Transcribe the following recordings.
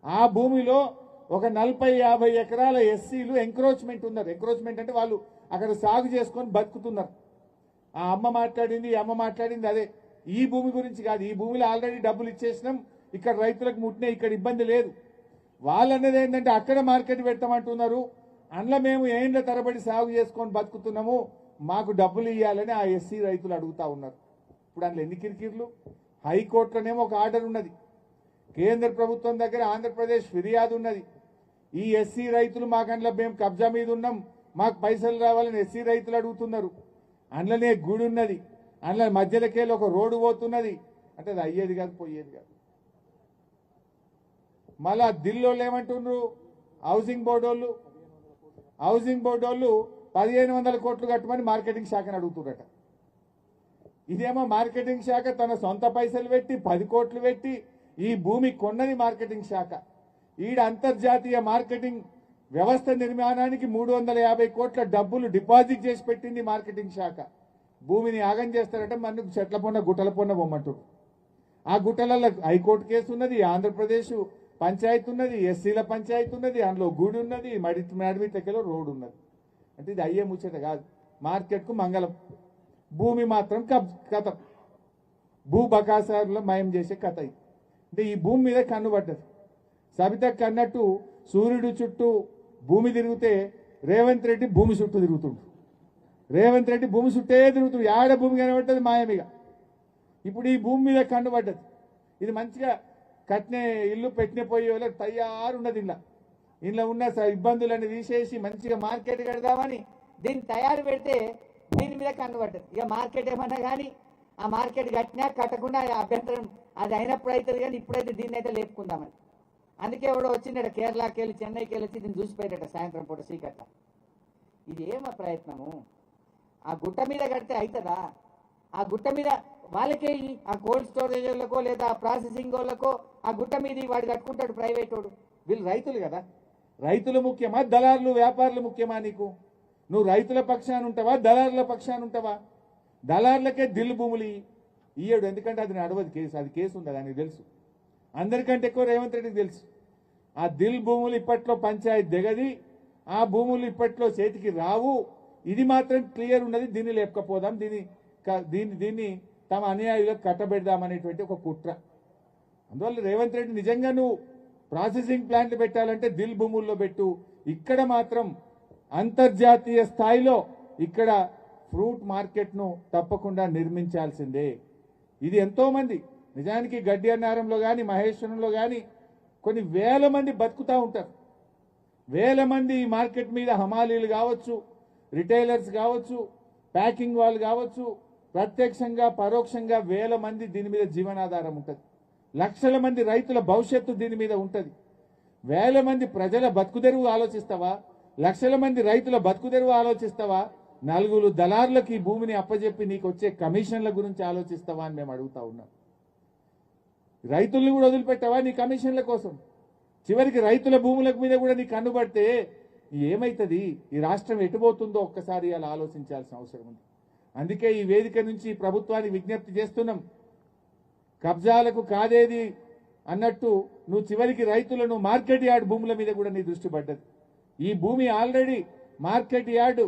ఆ భూమిలో ఒక 40-50 ఎకరాల ఎస్సీలు ఎంక్రోచ్మెంట్ ఉన్నారు. ఎంక్రోచ్మెంట్ అంటే వాళ్ళు అక్కడ సాగు చేసుకొని బతుకుతున్నారు. ఆ అమ్మ మాట్లాడింది, ఈ అమ్మ మాట్లాడింది అదే. ఈ భూమి గురించి కాదు. ఈ భూమిలో ఆల్రెడీ డబ్బులు ఇచ్చేసినాం, ఇక్కడ రైతులకు ముట్టినా, ఇక్కడ ఇబ్బంది లేదు. వాళ్ళన్నది ఏంటంటే అక్కడ మార్కెట్ పెట్టమంటున్నారు, అందులో మేము ఏండ్ల తరబడి సాగు చేసుకొని బతుకుతున్నాము, మాకు డబ్బులు ఇవ్వాలని ఆ ఎస్సీ రైతులు అడుగుతా ఉన్నారు. ఇప్పుడు అందులో ఎన్ని కిరికిర్లు. హైకోర్టులోనేమో ఒక ఆర్డర్ ఉన్నది, కేంద్ర ప్రభుత్వం దగ్గర ఆంధ్రప్రదేశ్ ఫిర్యాదు ఉన్నది. ఈ ఎస్సీ రైతులు మాకు అందులో మేము కబ్జా మీద ఉన్నాం, మాకు పైసలు రావాలని ఎస్సీ రైతులు అడుగుతున్నారు. అందులోనే గుడి ఉన్నది, అందులో మధ్యలోకెళ్ళి ఒక రోడ్డు పోతున్నది. అంటే అది అయ్యేది కాదు, పోయేది కాదు. మళ్ళా ఢిల్లీలో ఏమంటున్నారు, హౌసింగ్ బోర్డు వాళ్ళు 1500 కోట్లు కట్టమని మార్కెటింగ్ శాఖను అడుగుతున్నారట. ఇదేమో మార్కెటింగ్ శాఖ తన సొంత పైసలు పెట్టి 10 కోట్లు పెట్టి ఈ భూమి కొన్నది మార్కెటింగ్ శాఖ. ఈడ అంతర్జాతీయ మార్కెటింగ్ వ్యవస్థ నిర్మాణానికి 350 కోట్ల డబ్బులు డిపాజిట్ చేసి పెట్టింది మార్కెటింగ్ శాఖ. భూమిని ఆగం చేస్తారట, మనకు చెట్ల పొన్న గుట్టల పొన్న బొమ్మంటారు. ఆ గుట్టలలో హైకోర్టు కేసు ఉన్నది, ఆంధ్రప్రదేశ్ పంచాయతీ ఉన్నది, ఎస్సీల పంచాయతీ ఉన్నది, అందులో గుడి ఉన్నది, మడిమిట్లకెలో రోడ్డు ఉన్నది. అంటే ఇది అయ్యే ముచ్చట కాదు. మార్కెట్కు మంగళం, భూమి మాత్రం కథ, భూ బకాసారులో మయం చేసే కథ. అంటే ఈ భూమి మీద కన్ను పడ్డది. సబితకు అన్నట్టు సూర్యుడు చుట్టూ భూమి తిరిగితే రేవంత్ రెడ్డి భూమి చుట్టూ తిరుగుతుండు. రేవంత్ రెడ్డి భూమి చుట్టే తిరుగుతుండు, ఆడ భూమి కనబడ్డది మాయమిగా. ఇప్పుడు ఈ భూమి మీద కన్ను పడ్డది. ఇది మంచిగా కట్నే ఇల్లు పెట్టిన పోయే వాళ్ళకి తయారున్నది. ఇంట్లో ఉన్న ఇబ్బందులన్నీ తీసేసి మంచిగా మార్కెట్ కడదామని దీన్ని తయారు పెడితే దీని మీద కనబడ్డది. ఇక మార్కెట్ ఏమన్నా కానీ ఆ మార్కెట్ కట్టినా కట్టకుండా అభ్యంతరం అది అయినప్పుడు అవుతుంది, కానీ ఇప్పుడైతే దీన్ని అయితే లేపుకుందామని. అందుకే ఎవడో వచ్చిందట కేరళకి వెళ్ళి, చెన్నైకి వెళ్ళి వచ్చి దీన్ని చూసిపోయాడట సాయంత్రం పూట సీకట్ల. ఇది ఏమో ప్రయత్నము. ఆ గుట్ట మీద కడితే అవుతుందా? ఆ గుట్ట మీద వాళ్ళకే ఆ కోల్డ్ స్టోరేజ్ వాళ్ళకో లేదా ప్రాసెసింగ్ వాళ్ళకో ఆ గుట్ట మీద వాడు కట్టుకుంటాడు ప్రైవేట్ వాడు. వీళ్ళు రైతులు కదా. రైతులు ముఖ్యమా, దళారులు వ్యాపారులు ముఖ్యమా? నీకు నువ్వు రైతుల పక్షాన ఉంటావా, దళారుల పక్షాన ఉంటావా? దళారులకే దిల్లు భూములు ఇయ్యడు, ఎందుకంటే అది నడవదు కేసు. అది కేసు ఉంది, దానికి తెలుసు. అందరికంటే ఎక్కువ రేవంత్ రెడ్డికి తెలుసు. ఆ దిల్ భూములు ఇప్పట్లో పంచాయతీ దిగది, ఆ భూములు ఇప్పట్లో చేతికి రావు. ఇది మాత్రం క్లియర్ ఉన్నది. దీన్ని లేపకపోదాం, దీన్ని తమ అనుయాయులకు కట్టబెడదామనేటువంటి ఒక కుట్ర. అందువల్ల రేవంత్ రెడ్డి నిజంగా నువ్వు ప్రాసెసింగ్ ప్లాంట్లు పెట్టాలంటే దిల్ భూముల్లో పెట్టు. ఇక్కడ మాత్రం అంతర్జాతీయ స్థాయిలో ఇక్కడ ఫ్రూట్ మార్కెట్ను తప్పకుండా నిర్మించాల్సిందే. ఇది ఎంతో మంది నిజానికి గడ్డి అన్నారంలో కానీ మహేశ్వరంలో కానీ కొన్ని వేల మంది బతుకుతూ ఉంటారు. వేల మంది ఈ మార్కెట్ మీద హమాలీలు కావచ్చు, రిటైలర్స్ కావచ్చు, ప్యాకింగ్ వాళ్ళు కావచ్చు, ప్రత్యక్షంగా పరోక్షంగా వేల మంది దీని మీద జీవనాధారం ఉంటుంది. లక్షల మంది రైతుల భవిష్యత్తు దీని మీద ఉంటుంది. వేల మంది ప్రజల బతుకుదెరువు ఆలోచిస్తావా? లక్షల మంది రైతుల బతుకుదెరువు ఆలోచిస్తావా? నలుగురు దళారులకు ఈ భూమిని అప్పజెప్పి నీకు వచ్చే కమిషన్ల గురించి ఆలోచిస్తావా అని మేము అడుగుతా ఉన్నాం. రైతుల్ని కూడా వదిలిపెట్టావా నీ కమిషన్ల కోసం? చివరికి రైతుల భూముల మీద కూడా నీకు కన్నుబడితే ఏమైతుంది? ఈ రాష్ట్రం ఎటుపోతుందో ఒక్కసారి అలా ఆలోచించాల్సిన అవసరం ఉంది. అందుకే ఈ వేదిక నుంచి ప్రభుత్వానికి విజ్ఞప్తి చేస్తున్నాం. కబ్జాలకు కాదేది అన్నట్టు నువ్వు చివరికి రైతులను మార్కెట్ యార్డ్ భూముల మీద కూడా నీ దృష్టి పడ్డది. ఈ భూమి ఆల్రెడీ మార్కెట్ యార్డ్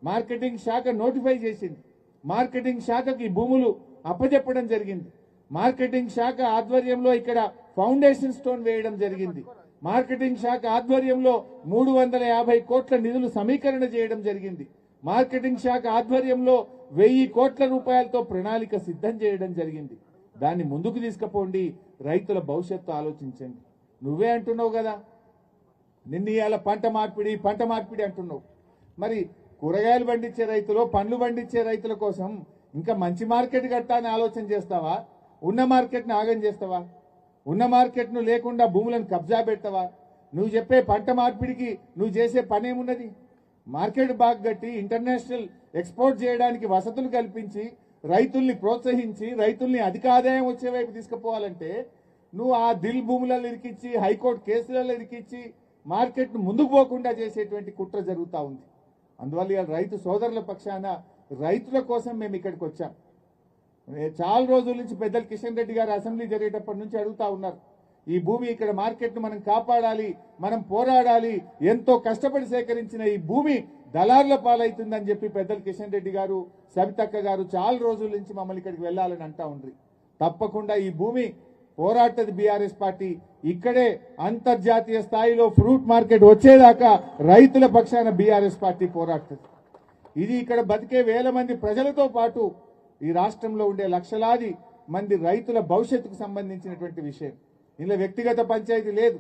మార్కెటింగ్ శాఖ నోటిఫై చేసింది. మార్కెటింగ్ శాఖకి ఈ భూములు అప్పజెప్పడం జరిగింది. మార్కెటింగ్ శాఖ ఆధ్వర్యంలో ఇక్కడ ఫౌండేషన్ స్టోన్ వేయడం జరిగింది. మార్కెటింగ్ శాఖ ఆధ్వర్యంలో 350 కోట్ల నిధులు సమీకరణ చేయడం జరిగింది. మార్కెటింగ్ శాఖ ఆధ్వర్యంలో 1000 కోట్ల రూపాయలతో ప్రణాళిక సిద్ధం చేయడం జరిగింది. దాన్ని ముందుకు తీసుకుపోండి, రైతుల భవిష్యత్తు ఆలోచించండి. నువ్వే అంటున్నావు కదా, నిన్న ఇవాళ పంట మార్పిడి అంటున్నావు. మరి కూరగాయలు పండించే రైతులు, పండ్లు పండించే రైతుల కోసం ఇంకా మంచి మార్కెట్ కట్టాలని ఆలోచన చేస్తావా? ఉన్న మార్కెట్ను ఆగం చేస్తావా? ఉన్న మార్కెట్ను లేకుండా భూములను కబ్జా పెడతావా? నువ్వు చెప్పే పంట మార్పిడికి నువ్వు చేసే పనేమున్నది? మార్కెట్ బాగా కట్టి ఇంటర్నేషనల్ ఎక్స్పోర్ట్ చేయడానికి వసతులు కల్పించి రైతుల్ని ప్రోత్సహించి రైతుల్ని అధిక ఆదాయం వచ్చే వైపు తీసుకుపోవాలంటే నువ్వు ఆ దిల్ భూములలో ఇరికిచ్చి హైకోర్టు కేసులలో ఇరికిచ్చి మార్కెట్ను ముందుకు పోకుండా చేసేటువంటి కుట్ర జరుగుతూ ఉంది. అందువల్ల రైతు సోదరుల పక్షాన రైతుల కోసం మేము ఇక్కడికి వచ్చాం. చాలా రోజుల నుంచి పెద్దలు కిషన్ రెడ్డి గారు అసెంబ్లీ జరిగేటప్పటి నుంచి అడుగుతా ఉన్నారు, ఈ భూమి ఇక్కడ మార్కెట్ను మనం కాపాడాలి, మనం పోరాడాలి. ఎంతో కష్టపడి సేకరించిన ఈ భూమి దళారుల పాలవుతుందని చెప్పి పెద్దలు కిషన్ రెడ్డి గారు, సవితక్క గారు చాలా రోజుల నుంచి మమ్మల్ని ఇక్కడికి వెళ్ళాలని అంటా ఉండ్రి. తప్పకుండా ఈ భూమి పోరాటది బీఆర్ఎస్ పార్టీ. ఇక్కడే అంతర్జాతీయ స్థాయిలో ఫ్రూట్ మార్కెట్ వచ్చేదాకా రైతుల పక్షాన బీఆర్ఎస్ పార్టీ పోరాడుతుంది. ఇది ఇక్కడ బతికే వేల మంది ప్రజలతో పాటు ఈ రాష్ట్రంలో ఉండే లక్షలాది మంది రైతుల భవిష్యత్తుకు సంబంధించినటువంటి విషయం. ఇందులో వ్యక్తిగత పంచాయతీ లేదు,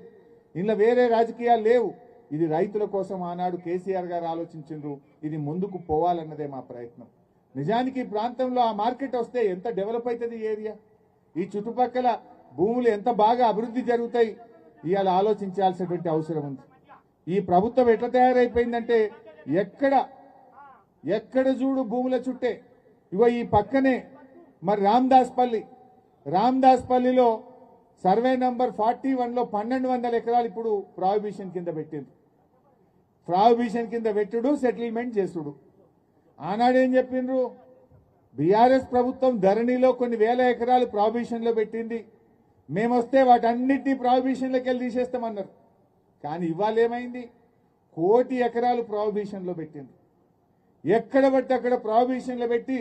ఇందులో వేరే రాజకీయాలు లేవు. ఇది రైతుల కోసం ఆనాడు కేసీఆర్ గారు ఆలోచించిండ్రు. ఇది ముందుకు పోవాలన్నదే మా ప్రయత్నం. నిజానికి ఈ ప్రాంతంలో ఆ మార్కెట్ వస్తే ఎంత డెవలప్ అవుతుంది ఈ ఏరియా, ఈ చుట్టుపక్కల భూములు ఎంత బాగా అభివృద్ధి జరుగుతాయి, ఇవాళ ఆలోచించాల్సినటువంటి అవసరం ఉంది. ఈ ప్రభుత్వం ఎట్లా తయారైపోయిందంటే ఎక్కడ చూడు భూముల చుట్టే. ఇగో ఈ పక్కనే మరి రామ్దాస్ పల్లిలో సర్వే నంబర్ 41లో 1200 ఎకరాలు ఇప్పుడు ప్రాహిబిషన్ కింద పెట్టింది. ప్రాహిబిషన్ కింద పెట్టుడు, సెటిల్మెంట్ చేసుడు. ఆనాడేం చెప్పిండ్రు, బీఆర్ఎస్ ప్రభుత్వం ధరణిలో కొన్ని వేల ఎకరాలు ప్రాహిబిషన్లో పెట్టింది, మేమొస్తే వాటన్నిటినీ ప్రాహిబిషన్లోకి వెళ్ళి తీసేస్తామన్నారు. కానీ ఇవాళ ఏమైంది, 1 కోటి ఎకరాలు ప్రాహిబిషన్లో పెట్టింది. ఎక్కడ పడితే అక్కడ ప్రాహిబిషన్లో పెట్టి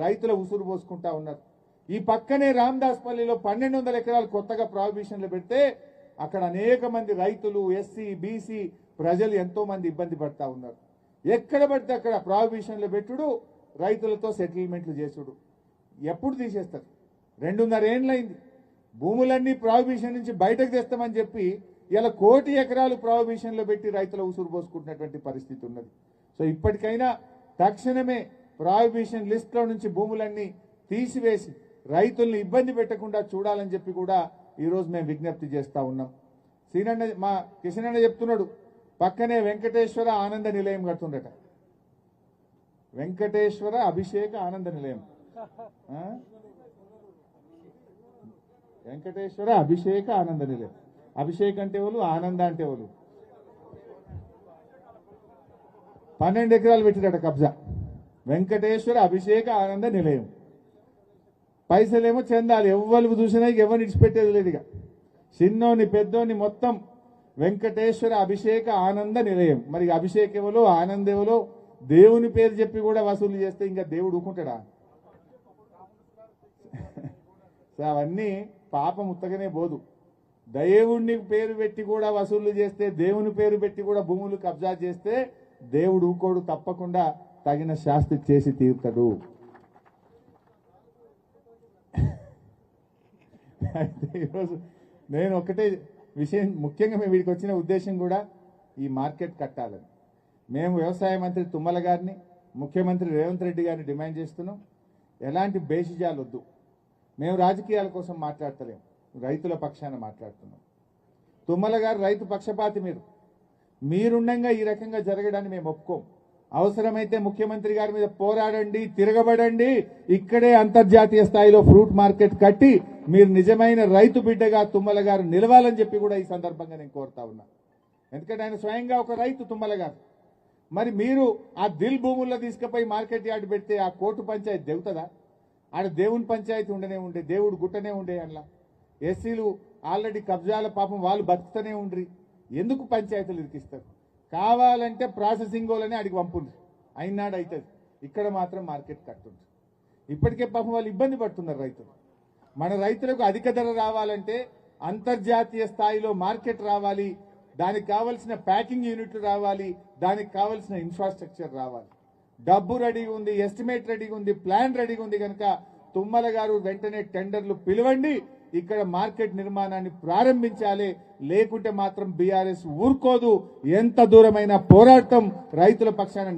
రైతుల ఉసురు పోసుకుంటా ఉన్నారు. ఈ పక్కనే రామ్దాస్ పల్లిలో 1200 ఎకరాలు కొత్తగా ప్రాహిబిషన్లో పెడితే అక్కడ అనేక మంది రైతులు, ఎస్సీ బీసీ ప్రజలు ఎంతో మంది ఇబ్బంది పడతా ఉన్నారు. ఎక్కడ పడితే అక్కడ ప్రాహిబిషన్లో పెట్టుడు, రైతులతో సెటిల్మెంట్లు చేసుడు. ఎప్పుడు తీసేస్తారు? 2.5 ఏండ్లైంది. భూములన్నీ ప్రాహిబిషన్ నుంచి బయటకు తెస్తామని చెప్పి ఇలా 1 కోటి ఎకరాలు ప్రాహిబిషన్లో పెట్టి రైతుల ఉసురు పోసుకుంటున్నటువంటి పరిస్థితి ఉన్నది. సో ఇప్పటికైనా తక్షణమే ప్రాహిబిషన్ లిస్టులో నుంచి భూములన్నీ తీసివేసి రైతుల్ని ఇబ్బంది పెట్టకుండా చూడాలని చెప్పి కూడా ఈరోజు మేము విజ్ఞప్తి చేస్తా ఉన్నాం. మా కిషన్ అన్న చెప్తున్నాడు, పక్కనే వెంకటేశ్వర ఆనంద నిలయం కడుతుండట. వెంకటేశ్వర అభిషేక ఆనంద నిలయం, వెంకటేశ్వర అభిషేక ఆనంద నిలయం. అభిషేక్ అంటే వాళ్ళు, ఆనంద అంటే వాళ్ళు. 12 ఎకరాలు పెట్టిరట కబ్జా. వెంకటేశ్వర అభిషేక ఆనంద నిలయం. పైసలేమో చెందాలి, ఎవ్వరు చూసినా ఎవరిని ఇడిచిపెట్టేది లేదు. ఇక చిన్నోని పెద్దోని మొత్తం వెంకటేశ్వర అభిషేక ఆనంద నిలయం. మరి అభిషేక్ ఎవలో, ఆనంద్ ఎవలో, దేవుని పేరు చెప్పి కూడా వసూలు చేస్తే ఇంకా దేవుడు ఊకుంటాడా? అవన్నీ పాపం ఉత్తగానే పోదు. దేవుణ్ణి పేరు పెట్టి కూడా వసూలు చేస్తే, దేవుని పేరు పెట్టి కూడా భూములు కబ్జా చేస్తే దేవుడు ఊకోడు, తప్పకుండా తగిన శాస్తి చేసి తీరుతాడు. అయితే ఈరోజు నేను ఒకటే విషయం, ముఖ్యంగా మేము వీడికి వచ్చిన ఉద్దేశం కూడా ఈ మార్కెట్ కట్టాలని. మేము వ్యవసాయ మంత్రి తుమ్మల గారిని, ముఖ్యమంత్రి రేవంత్ రెడ్డి గారిని డిమాండ్ చేస్తున్నాం. ఎలాంటి బేషిజాలు వద్దు. మేము రాజకీయాల కోసం మాట్లాడతలేము, రైతుల పక్షాన మాట్లాడుతున్నాం. తుమ్మల గారు రైతు పక్షపాతి. మీరుండగా ఈ రకంగా జరగడాన్ని మేము ఒప్పుకోం. అవసరమైతే ముఖ్యమంత్రి గారి మీద పోరాడండి, తిరగబడండి. ఇక్కడే అంతర్జాతీయ స్థాయిలో ఫ్రూట్ మార్కెట్ కట్టి మీరు నిజమైన రైతు బిడ్డగా తుమ్మల గారు నిలవాలని చెప్పి కూడా ఈ సందర్భంగా నేను కోరుతా ఉన్నా. ఎందుకంటే ఆయన స్వయంగా ఒక రైతు తుమ్మల గారు. మరి మీరు ఆ దిల్ భూముల్లో తీసుకుపోయి మార్కెట్ యార్డ్ పెడితే ఆ కోర్టు పంచాయతీ దేవుతుందా? ఆడ దేవుని పంచాయతీ ఉండే దేవుడు గుట్టనే ఉండే. అందులో ఎస్సీలు ఆల్రెడీ కబ్జాల పాపం వాళ్ళు బతుకుతూనే ఉండ్రి. ఎందుకు పంచాయతీలు ఇరికిస్తారు? కావాలంటే ప్రాసెసింగ్ వాళ్ళని అడిగి పంపుండ్రి, అయినాడు అవుతుంది. ఇక్కడ మాత్రం మార్కెట్ కట్టుండ్రి. ఇప్పటికే పాపం వాళ్ళు ఇబ్బంది పడుతున్నారు రైతులు. మన రైతులకు అధిక ధర రావాలంటే అంతర్జాతీయ స్థాయిలో మార్కెట్ రావాలి, దానికి కావాల్సిన ప్యాకింగ్ యూనిట్లు రావాలి, దానికి కావాల్సిన ఇన్ఫ్రాస్ట్రక్చర్ రావాలి. డబ్బు రెడీగా ఉంది, ఎస్టిమేట్ రెడీగా ఉంది, ప్లాన్ రెడీగా ఉంది. కనుక తుమ్మల గారు వెంటనే టెండర్లు పిలవండి, ఇక్కడ మార్కెట్ నిర్మాణాన్ని ప్రారంభించాలి. లేకుంటే మాత్రం బీఆర్ఎస్ ఊరుకోదు. ఎంత దూరమైన పోరాటం రైతుల పక్షాన